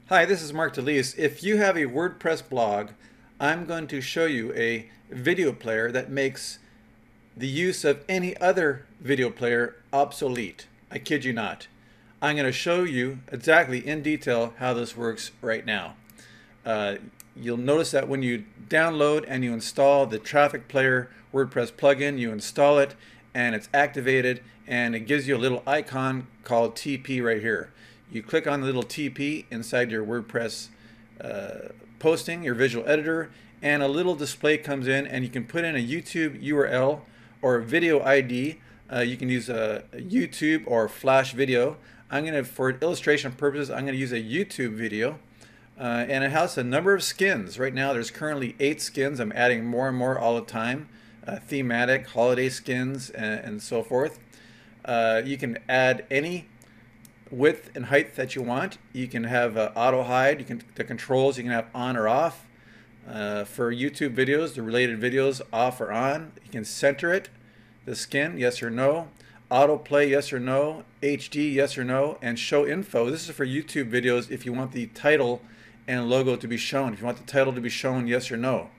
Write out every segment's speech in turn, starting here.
Hi, this is Mark DeLeese. If you have a WordPress blog, I'm going to show you a video player that makes the use of any other video player obsolete. I kid you not. I'm going to show you exactly in detail how this works right now. Uh, you'll notice that when you download and you install the Traffic Player WordPress plugin, you install it and it's activated and it gives you a little icon called TP right here. You click on the little TP inside your WordPress posting, your visual editor, and a little display comes in and you can put in a YouTube URL or a video ID. You can use a YouTube or Flash video. For illustration purposes, I'm going to use a YouTube video. And it has a number of skins. Right now there's currently 8 skins. I'm adding more and more all the time. Thematic, holiday skins, and so forth. You can add any width and height that you want. You can have auto hide. The controls you can have on or off. For YouTube videos, the related videos off or on. You can center it, the skin, yes or no. Autoplay, yes or no. HD, yes or no. And show info. This is for YouTube videos if you want the title and logo to be shown. If you want the title to be shown, yes or no.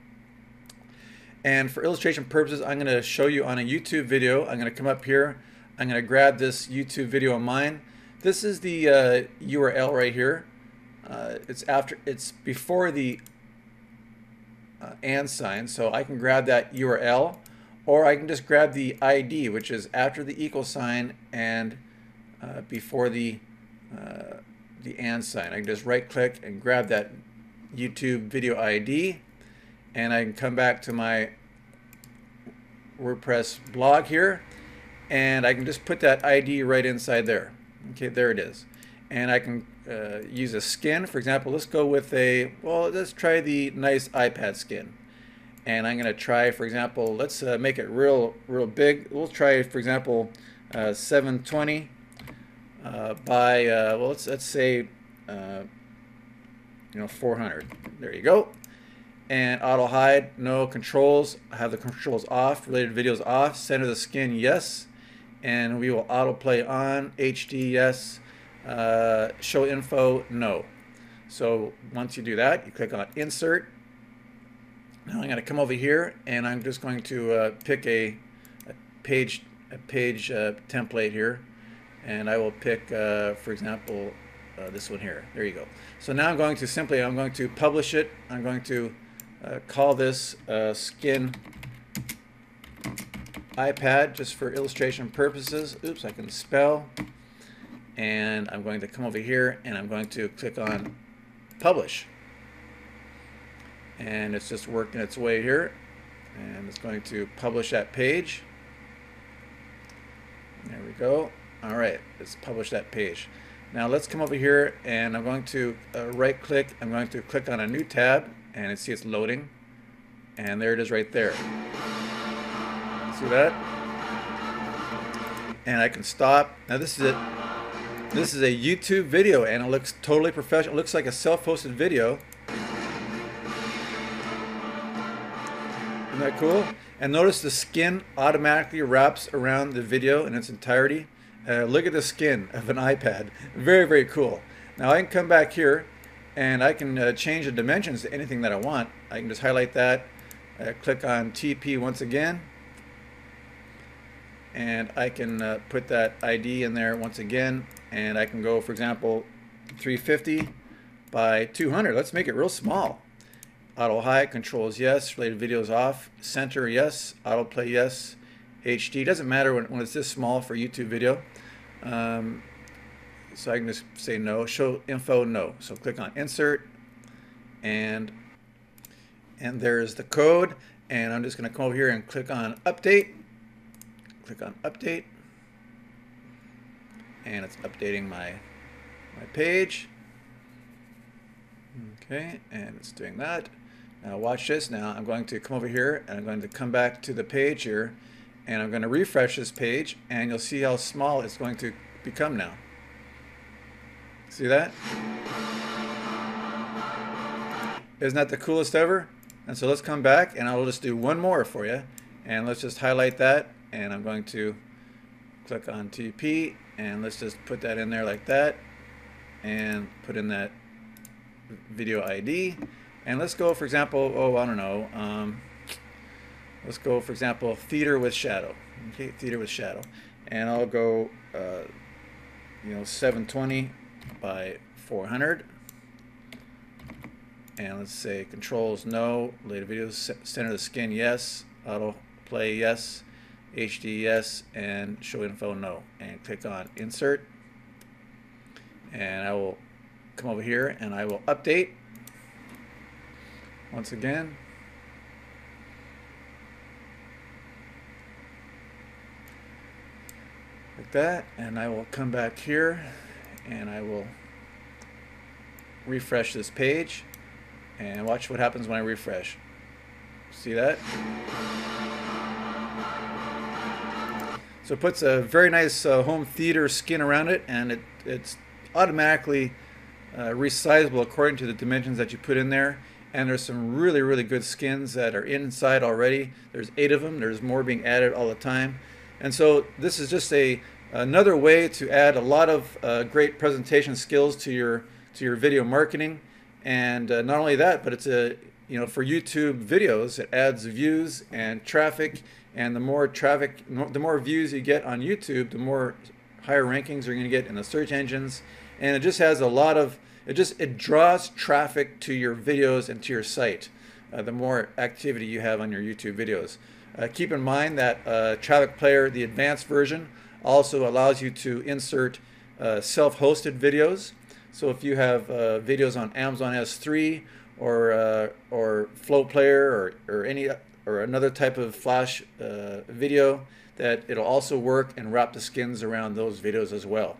And for illustration purposes, I'm going to show you on a YouTube video. I'm going to come up here. I'm going to grab this YouTube video of mine. This is the URL right here. It's before the and sign, so I can grab that URL, or I can just grab the ID, which is after the equal sign and before the and sign. I can just right click and grab that YouTube video ID, and I can come back to my WordPress blog here, and I can just put that ID right inside there. Okay, there it is. And I can use a skin. For example, let's go with let's try the nice iPad skin. And I'm going to try, for example, let's make it real big. We'll try, for example, 720 by let's say 400. There you go. And auto hide, no. Controls, I have the controls off. Related videos off. Center the skin, yes. And we will autoplay on. HD, yes. Show info, no. So once you do that, you click on insert. Now I'm going to come over here and I'm just going to pick a page template here, and I will pick for example this one here. There you go. So now I'm going to publish it. I'm going to call this skin iPad just for illustration purposes. Oops, I can spell. And I'm going to come over here and I'm going to click on publish. And it's just working its way here. And it's going to publish that page. There we go. All right, let's publish that page. Now let's come over here and I'm going to right click. I'm going to click on a new tab and see it's loading. And there it is right there. See that? And I can stop. Now this is it. This is a YouTube video and it looks totally professional. It looks like a self-hosted video. Isn't that cool? And notice the skin automatically wraps around the video in its entirety. Look at the skin of an iPad. Very cool. Now I can come back here and I can change the dimensions to anything that I want. I can just highlight that, click on TP once again, and I can put that ID in there once again, and I can go, for example, 350 by 200. Let's make it real small. Auto hide, controls yes, related videos off, center yes, autoplay yes, HD. Doesn't matter when it's this small for YouTube video. So I can just say no. Show info, no. So click on insert, and there's the code. And I'm just going to come over here and click on update. Click on update, and it's updating my page. Okay, and it's doing that. Now watch this. Now I'm going to come over here and I'm going to come back to the page here, and I'm going to refresh this page, and you'll see how small it's going to become now. See that? Isn't that the coolest ever? And so let's come back and I'll just do one more for you, and let's just highlight that. And I'm going to click on TP, and let's just put that in there like that, and put in that video ID, and let's go, for example, I don't know, let's go, for example, theater with shadow. Okay, theater with shadow, and I'll go 720 by 400, and let's say controls no, later videos, center the skin yes, auto play yes, HD yes, and show info no, and click on insert, and I will come over here and I will update once again. Like that, and I will come back here and I will refresh this page, and watch what happens when I refresh. See that? So it puts a very nice home theater skin around it, and it's automatically resizable according to the dimensions that you put in there. And there's some really, really good skins that are inside already. There's 8 of them. There's more being added all the time. And so this is just another way to add a lot of great presentation skills to your video marketing. And not only that, but it's for YouTube videos, it adds views and traffic. And the more traffic, the more views you get on YouTube, the more higher rankings you're going to get in the search engines. And it just has a lot of, it draws traffic to your videos and to your site, the more activity you have on your YouTube videos. Keep in mind that Traffic Player, the advanced version, also allows you to insert self-hosted videos. So if you have videos on Amazon S3 or Flow Player or another type of Flash video, that it'll also work and wrap the skins around those videos as well.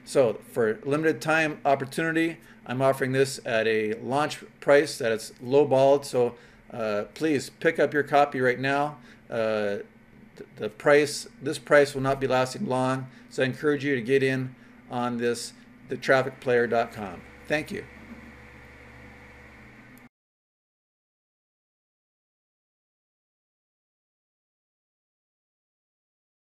So for limited time opportunity, I'm offering this at a launch price that it's lowballed. So please pick up your copy right now. This price will not be lasting long. So I encourage you to get in on this, thetrafficplayer.com. Thank you.